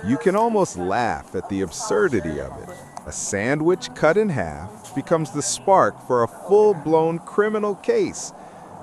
You can almost laugh at the absurdity of it. A sandwich cut in half becomes the spark for a full-blown criminal case.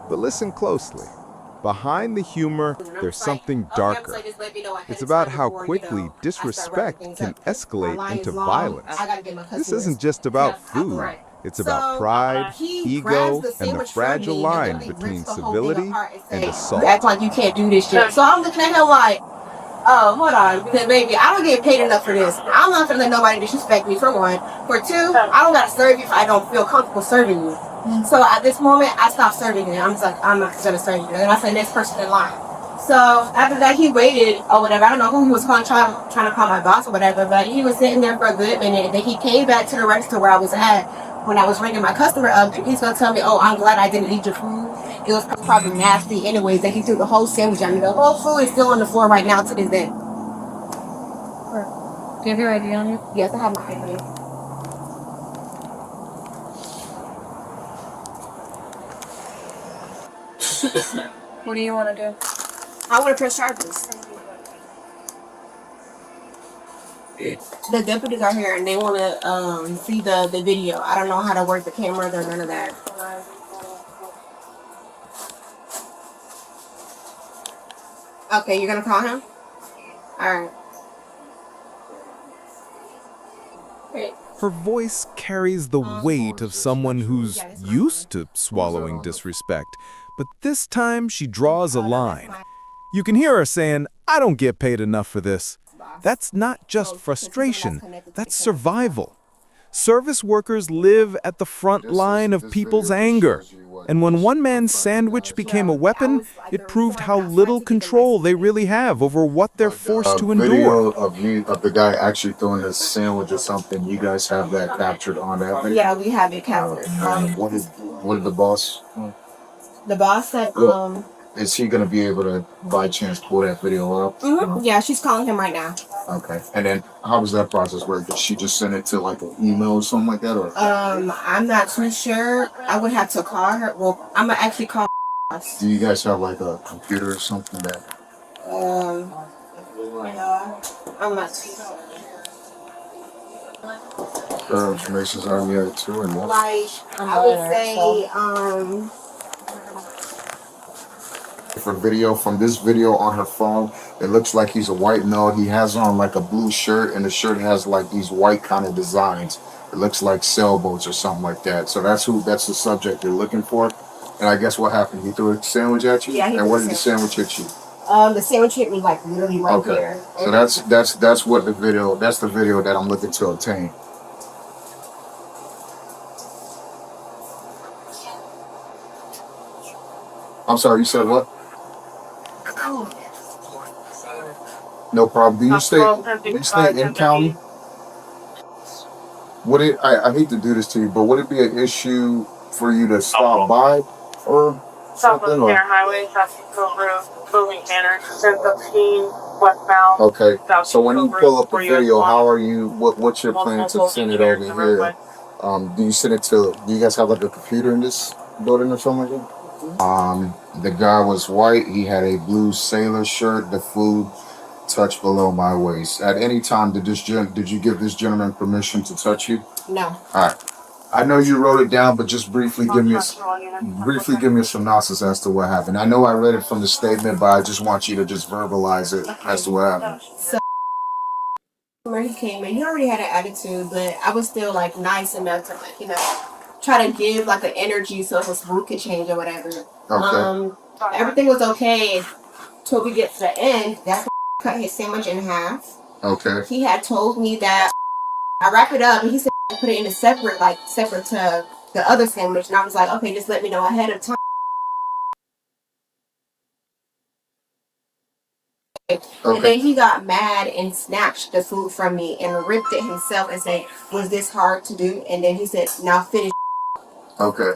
But listen closely. Behind the humor, there's something darker. It's about how quickly disrespect can escalate into violence. This isn't just about food. It's about pride, ego, and the fragile line between civility and assault. You act like you can't do this shit. So I'm looking at him like, oh, hold on, because baby, I don't get paid enough for this. I'm not gonna let nobody disrespect me, for one. For two, I don't gotta serve you if I don't feel comfortable serving you. So at this moment, I stopped serving you. I'm just like, I'm not gonna serve you. And then I said, next person in line. So after that, he waited or whatever. I don't know who he was calling, trying to call my boss or whatever, but he was sitting there for a good minute. Then he came back to the register where I was at when I was ringing my customer up. He's gonna tell me, oh, I'm glad I didn't eat your food. It was probably nasty anyways. That he threw the whole sandwich at me. The whole food is still on the floor right now to this day. Do you have your ID on you? Yes, I have my ID. What do you want to do? I want to press charges. The deputies are here and they want to see the video. I don't know how to work the cameras or none of that. Okay, you're gonna call him? Alright. Her voice carries the weight of someone who's used to swallowing disrespect, but this time she draws a line. You can hear her saying, I don't get paid enough for this. That's not just frustration, that's survival. Service workers live at the front line of people's anger. And when one man's sandwich became a weapon, it proved how little control they really have over what they're forced to endure. Video of the guy actually throwing a sandwich or something. You guys have that captured on that video? Yeah, we have it captured. What did the boss? The boss said, Is he gonna be able to, by chance, pull that video up? Yeah, she's calling him right now. Okay. And then, how does that process work? Did she just send it to like an email or something like that, or? I'm not too sure. I would have to call her. Well, I'm gonna actually call her. Do you guys have like a computer or something that? I'm not too sure. Her information's on here too, and what? Like, I would say, From this video on her phone, it looks like he's a white male. He has on like a blue shirt, and the shirt has like these white kind of designs. It looks like sailboats or something like that. So that's the subject you're looking for. And I guess what happened? He threw a sandwich at you? Yeah, and what did the sandwich hit you? the sandwich hit me like literally right there. So that's what the video. That's the video that I'm looking to obtain. I'm sorry, you said what? No problem. Do you stay in county? Would it? I hate to do this to you, but would it be an issue for you to stop by or something? Or? Highway, moving manner, 1015 westbound. Okay. So when you pull up the video, how are you? What's your plan to send it over here? Do you send it to? Do you guys have like a computer in this building or something like that? The guy was white. He had a blue sailor shirt. The food touched below my waist. At any time, did you give this gentleman permission to touch you? No. All right. I know you wrote it down, but just briefly give me a synopsis as to what happened. I know I read it from the statement, but I just want you to just verbalize it as to what happened. So when he came in, he already had an attitude, but I was still like nice enough to like, try to give like an energy so his mood could change or whatever. Okay. Everything was okay till we get to the end. That's when I cut his sandwich in half. Okay. He had told me that I wrap it up, and he said put it in a separate to the other sandwich, and I was like, okay, just let me know ahead of time. Okay. And then he got mad and snatched the food from me and ripped it himself and said, was this hard to do? And then he said, now finish. Okay.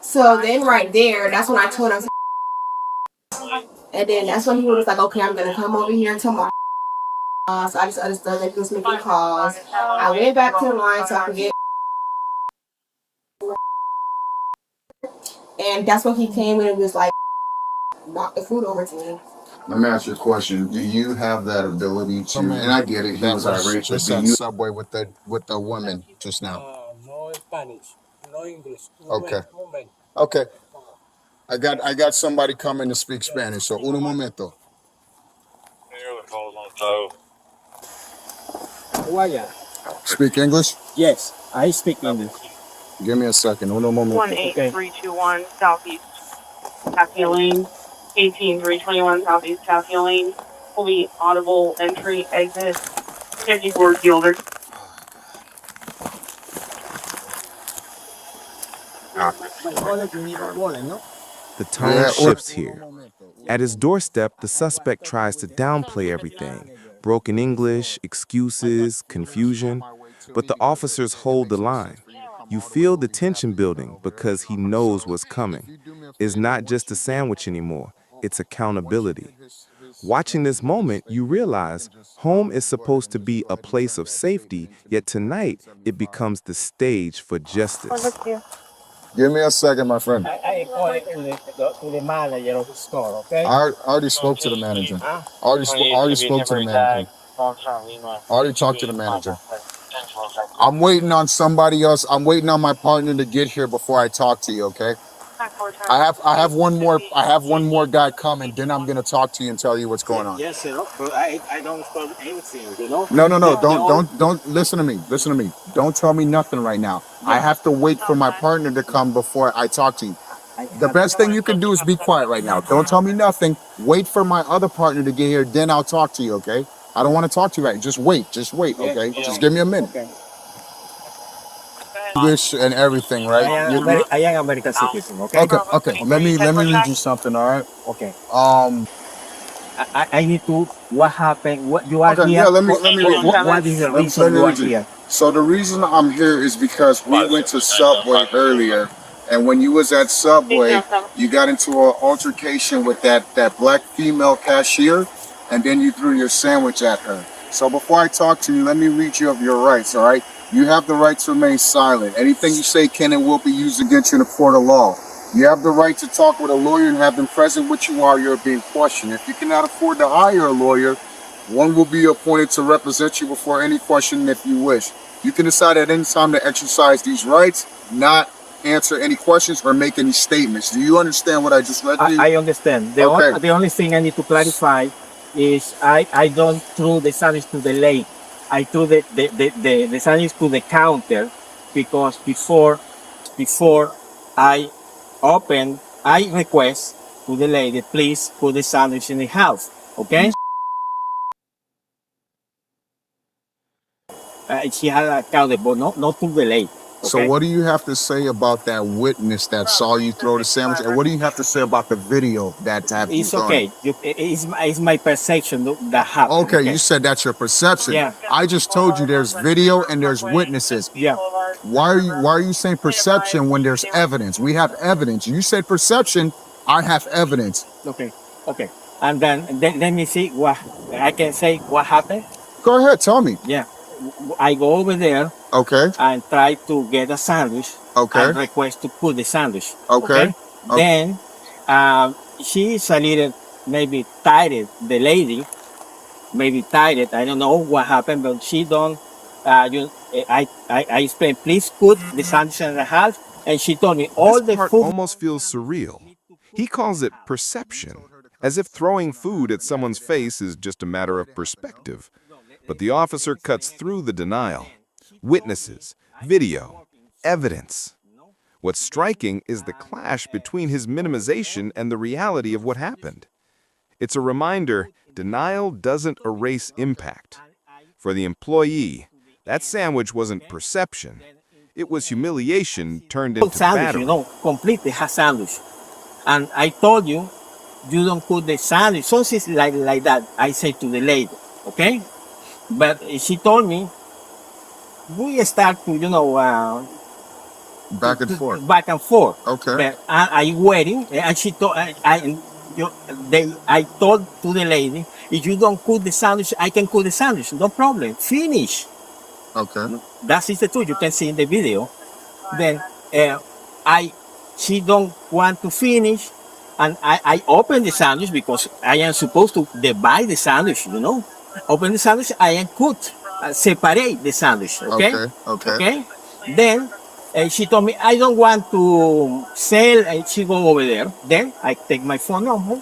So then right there, that's when I told him. And then that's when he was like, okay, I'm going to come over here and tell my so I just understood that he was making calls. I went back to the line so I could get. And that's when he came in and was like, knock the food over to me. Let me ask you a question. Do you have that ability to? And I get it. He was irate. Just that subway with the women just now. No Spanish, no English. Okay. Moment. Okay. I got somebody coming to speak Spanish. So uno momento. Waya. Speak English. Yes, I speak English. Give me a second. Uno momento. 18321 Southeast Cassia Lane, 18321 Southeast Cassia Lane. Fully audible entry, exit, 54 Gilder. The tone shifts here. At his doorstep, the suspect tries to downplay everything. Broken English, excuses, confusion. But the officers hold the line. You feel the tension building because he knows what's coming. It's not just a sandwich anymore. It's accountability. Watching this moment, you realize home is supposed to be a place of safety, yet tonight it becomes the stage for justice. Give me a second, my friend. I call it to the manager of the store, okay? I already spoke to the manager. Already spoke to the manager. Already talked to the manager. I'm waiting on somebody else. I'm waiting on my partner to get here before I talk to you, okay? I have one more guy coming, then I'm gonna talk to you and tell you what's going on. Yes, sir. But I don't stop anything, you know? No, don't listen to me. Listen to me. Don't tell me nothing right now. I have to wait for my partner to come before I talk to you. The best thing you can do is be quiet right now. Don't tell me nothing. Wait for my other partner to get here, then I'll talk to you, okay? I don't want to talk to you right. Just wait, okay? Just give me a minute. Okay. English and everything, right? I am American citizen, okay? Okay. Let me read you something, all right? Okay. I need to. What happened? What you are Okay, here? yeah, let me read you. What is the reason you are here? So the reason I'm here is because we went to Subway earlier, and when you was at Subway, you got into an altercation with that black female cashier, and then you threw your sandwich at her. So before I talk to you, let me read you of your rights, all right? You have the right to remain silent. Anything you say can and will be used against you in a court of law. You have the right to talk with a lawyer and have them present with you while you're being questioned. If you cannot afford to hire a lawyer, one will be appointed to represent you before any question if you wish. You can decide at any time to exercise these rights, not answer any questions or make any statements. Do you understand what I just read to you? I understand. The only thing I need to clarify is I don't throw the sandwich to the lake. I threw the sandwich to the counter because before I open, I request to the lady, please put the sandwich in the house, okay? She had a counter, but not to the lady. Okay? So what do you have to say about that witness that saw you throw the sandwich? And what do you have to say about the video that have you It's thrown okay. It's my perception that happened. Okay, you said that's your perception. Yeah. I just told you there's video and there's witnesses. Yeah. Why are you saying perception when there's evidence? We have evidence. You said perception, I have evidence. Okay. And then let me see what I can say. What happened? Go ahead, tell me. Yeah. I go over there. Okay. And try to get a sandwich. Okay. And request to put the sandwich. Okay. Then she's a little maybe tired. The lady maybe tired. I don't know what happened, but she don't. I explained. Please put the sandwich in the house, and she told me all This the part food. almost feels surreal. He calls it perception, as if throwing food at someone's face is just a matter of perspective. But the officer cuts through the denial. Witnesses, video, evidence. What's striking is the clash between his minimization and the reality of what happened. It's a reminder, denial doesn't erase impact. For the employee, that sandwich wasn't perception. It was humiliation turned into battery. Completely has sandwich. And I told you, you don't put the sandwich. So it's like that. I say to the lady, okay? But she told me, we start to, back and forth. Back and forth. Okay. But I waiting, and she told, I told to the lady, if you don't cook the sandwich, I can cook the sandwich. No problem. Finish. Okay. That is the truth. You can see in the video. Then she don't want to finish. And I open the sandwich because I am supposed to divide the sandwich, you know. Open the sandwich, I am cut, separate the sandwich, okay? Okay. Then she told me, I don't want to sell, and she go over there. Then I take my phone number,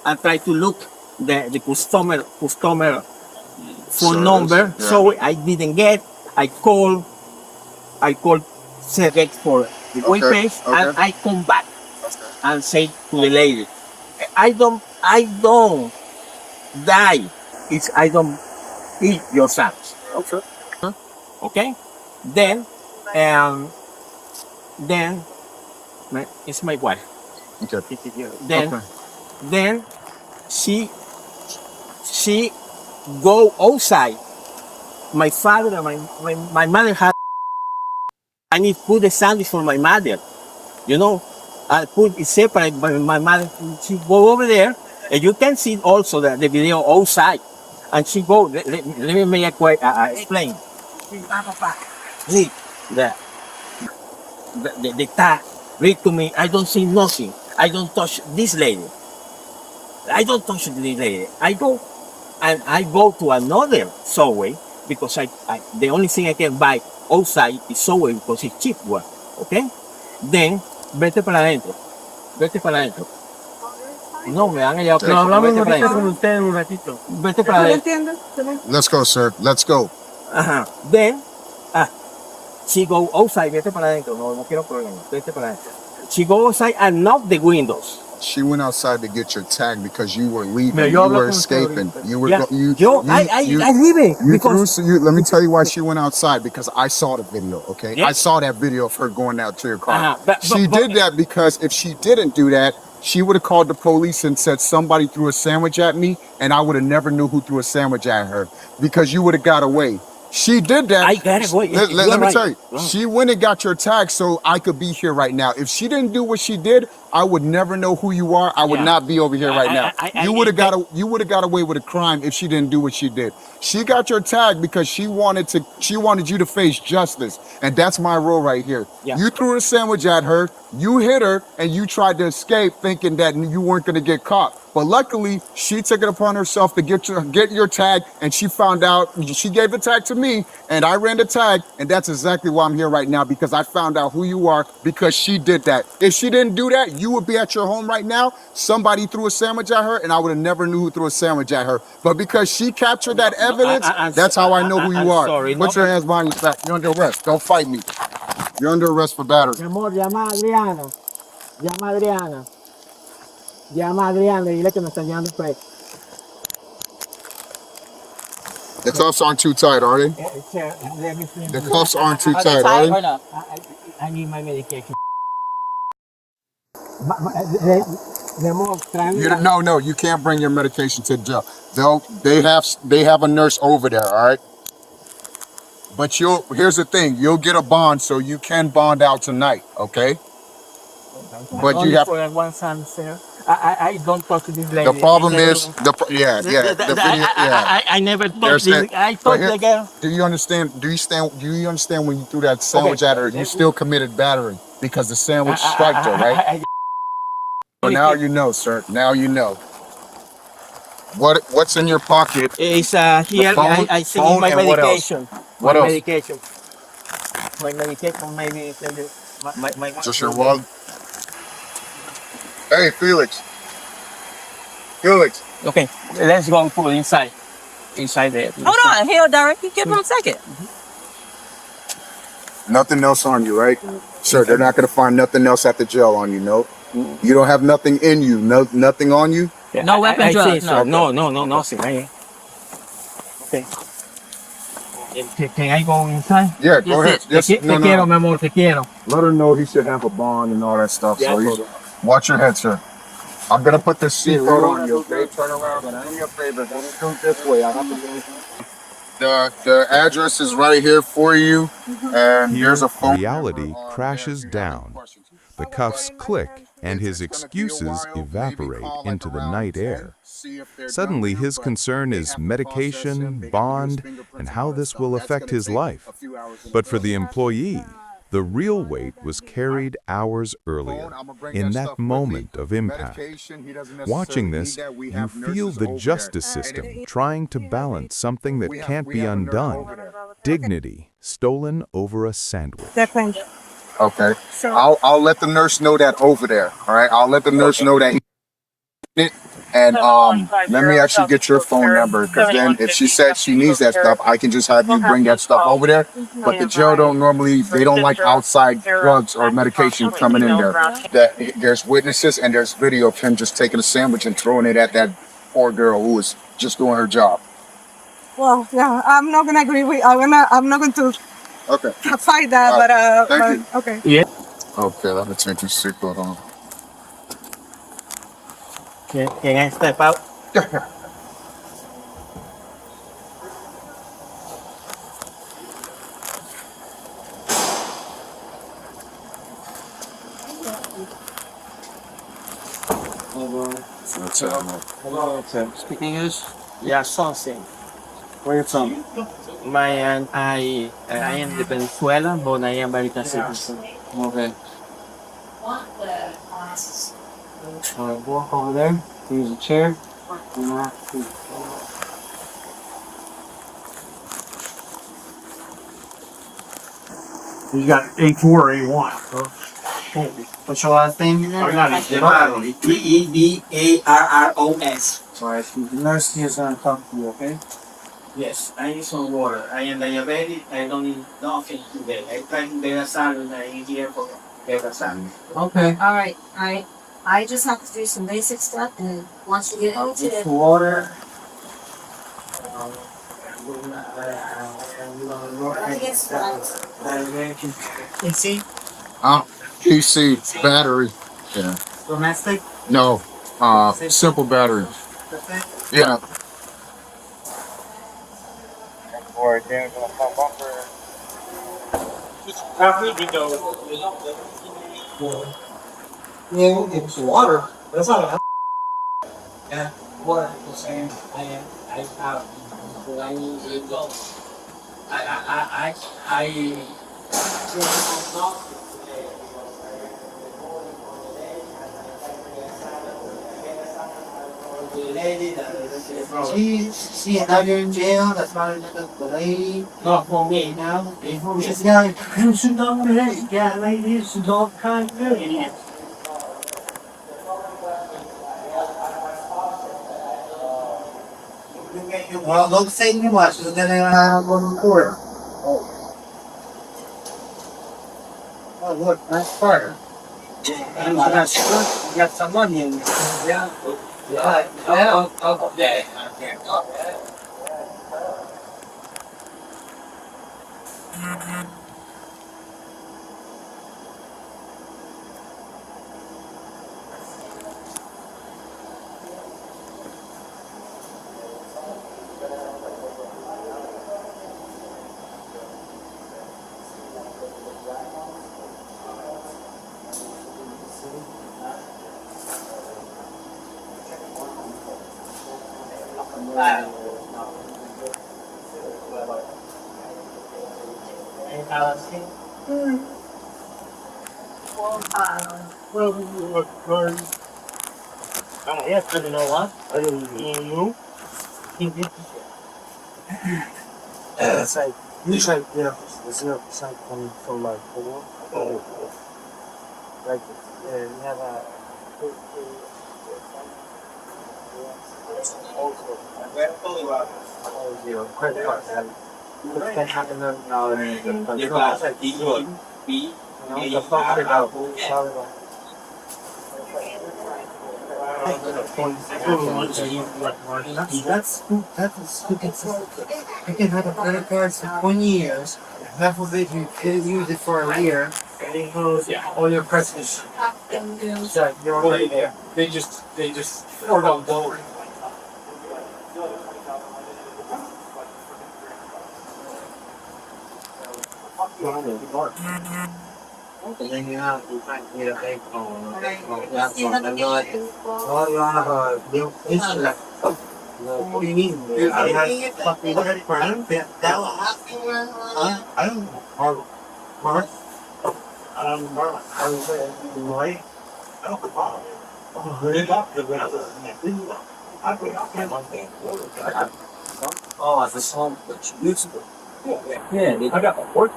and try to look the customer phone number. Yeah. So I didn't get, I called Sergey for the web page, and I come back and say to the lady, I don't die if I don't eat your sandwich. Okay. Okay? Then, then it's my wife. Okay. Then she go outside. My father and my mother had. I need to put the sandwich for my mother. You know, I put it separate. But my mother, she go over there, and you can see also the video outside. And she go. Let me make explain. Read the tag. Read to me. I don't see nothing. I don't touch this lady. I don't touch this lady. I go to another subway because the only thing I can buy outside is subway because it's cheap one. Okay? Then vete para adentro. Vete para adentro. No, me van a llevar. No, hablamos con usted un ratito. Vete para adentro. Let's go, sir. Let's go. Then, she go outside. Vete para adentro. No quiero problemas. Vete para adentro. She go outside and knock the windows. She went outside to get your tag because you were leaving. You were escaping. You were. I leave it because Let me tell you why she went outside, because I saw the video. Okay, Yeah. I saw that video of her going out to your car. But She did that because if she didn't do that, she would have called the police and said somebody threw a sandwich at me, and I would have never knew who threw a sandwich at her because you would have got away. She did that. I got away. Let You're me right. tell you, she went and got your tag so I could be here right now. If she didn't do what she did, I would never know who you are. I would not be over here right now. You would have got away with a crime if she didn't do what she did. She got your tag because she wanted you to face justice, and that's my role right here. Yeah. You threw a sandwich at her, you hit her, and you tried to escape thinking that you weren't going to get caught. But luckily, she took it upon herself to get your tag, and she found out. She gave the tag to me, and I ran the tag, and that's exactly why I'm here right now, because I found out who you are because she did that. If she didn't do that, you would be at your home right now. Somebody threw a sandwich at her, and I would have never knew who threw a sandwich at her. But because she captured that evidence, that's how I know who you are. sorry, Put your hands behind your back. You're under arrest. Don't fight me. You're under arrest for battery. Mi amor, llama a Adriana. Llama a Adriana. Llama a Adriana y dile que me está llevando preso. The cuffs aren't too tight, are they? Let me see. The cuffs aren't too tight, are they? I need my medication. Mi amor, tráeme. No, you can't bring your medication to the jail. They have a nurse over there, all right? But here's the thing, you'll get a bond, so you can bond out tonight, okay? But Only you have for one son, sir. I don't talk to this lady. the problem is the video, I never talked There's to that- this. I but talked here- to the girl. Do you understand? Do you understand when you threw that sandwich at her, you still committed battery because the sandwich struck her, right? So now you know, sir. Now you know. What's in your pocket? It's here. phone- I see phone my and what else? medication. What my else? medication. My medication, maybe. My Just your wallet. Hey, Felix. Felix. Okay, let's go and put it inside. Inside there. Hold on, hell, Derek. You give him a second. Nothing else on you, right? Sir, they're not gonna find nothing else at the jail on you, no? You don't have nothing in you, nothing on you? Yeah, No weapon, I drugs, think so. no. No, nothing. Okay. Can I go inside? Yeah, go ahead. Just, Te quiero, mi amor, te quiero. Let her know he should have a bond and all that stuff. Yeah, So watch your head, sir. I'm gonna put this seatbelt on you, okay? Turn around. Do me a favor. Don't go this way. I have to go. The address is right here for you, and here's a phone. Reality crashes down. The cuffs click, and his excuses evaporate into the night air. Suddenly, his concern is medication, bond, and how this will affect his life. But for the employee, The real weight was carried hours earlier, in that moment of impact. Watching this, you feel the justice system trying to balance something that can't be undone. Dignity stolen over a sandwich. Okay. I'll let the nurse know that over there. All right. I'll let the nurse know that. And let me actually get your phone number, because then if she said she needs that stuff, I can just have you bring that stuff over there. But the jail don't like outside drugs or medication coming in there. That there's witnesses and there's video of him just taking a sandwich and throwing it at that poor girl who was just doing her job. Well, yeah, I'm not gonna agree with. I'm not going to Okay. fight that. Thank you. Okay. Yeah. Okay, let me take your seatbelt on. Can I step out? Hello, sir. Speaking English? Yeah, something. Where you from? I am the Venezuela, but I am American citizen. Okay. Walk over there. Here's a chair. You got A4 or A1. What's your last name? Evarros. Alright, the nurse here is gonna talk to you, okay? Yes, I need some water. I am diabetic. I don't need nothing today. I tried beta salad. I eat here for beta salad. Okay. All right. I just have to do some basic stuff, and once you get into it, Water. See? PC battery. Yeah. Domestic? No. Simple battery. Yeah. Yeah, it's water. That's not a yeah. What I'm saying, I She another in jail, that's not the lady. Not for me now. She's got yeah, lady, she's not kind of idiot. Well, don't say too much, because then I'm going to record. Oh, look, nice fire. And you got some money in there. Yeah. Yeah. Yeah. Yes, but you know what? I don't know. It's like, yeah, it's 0% coming from my phone. Like, you have a your credit card. You can have another the phone out. That's you can have a credit card for 20 years. Half of it you can use it for a year, and it goes all your presents. So you're already there. They just don't go. And then you can't get a big phone. That's one. And you're like, oh, you have a new instrument. What do you mean? I have fucking credit card. I don't know. Mark? Oh, the song that's beautiful. Yeah, I got work.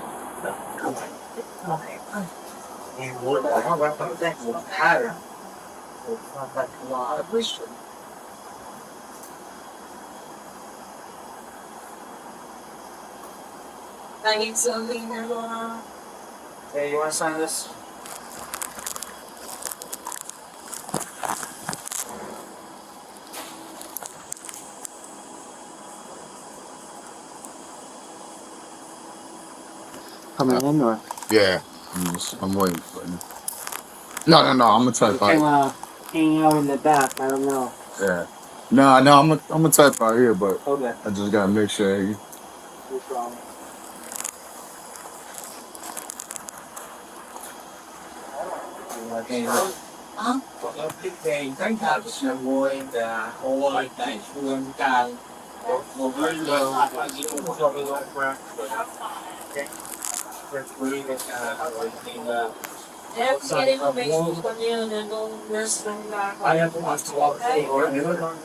I need something there going on. Hey, you want to sign this? Coming in or? Yeah, I'm waiting for you. No. I'm gonna type out. Hanging out in the back. I don't know. Yeah. No. I'm gonna type out here, but Okay. I just gotta make sure. No problem. Huh? Thì tất cả sự vui và hội tại phương càng một người lớn và chỉ có một người lớn Get information from you and then go nurse them back. I have to watch the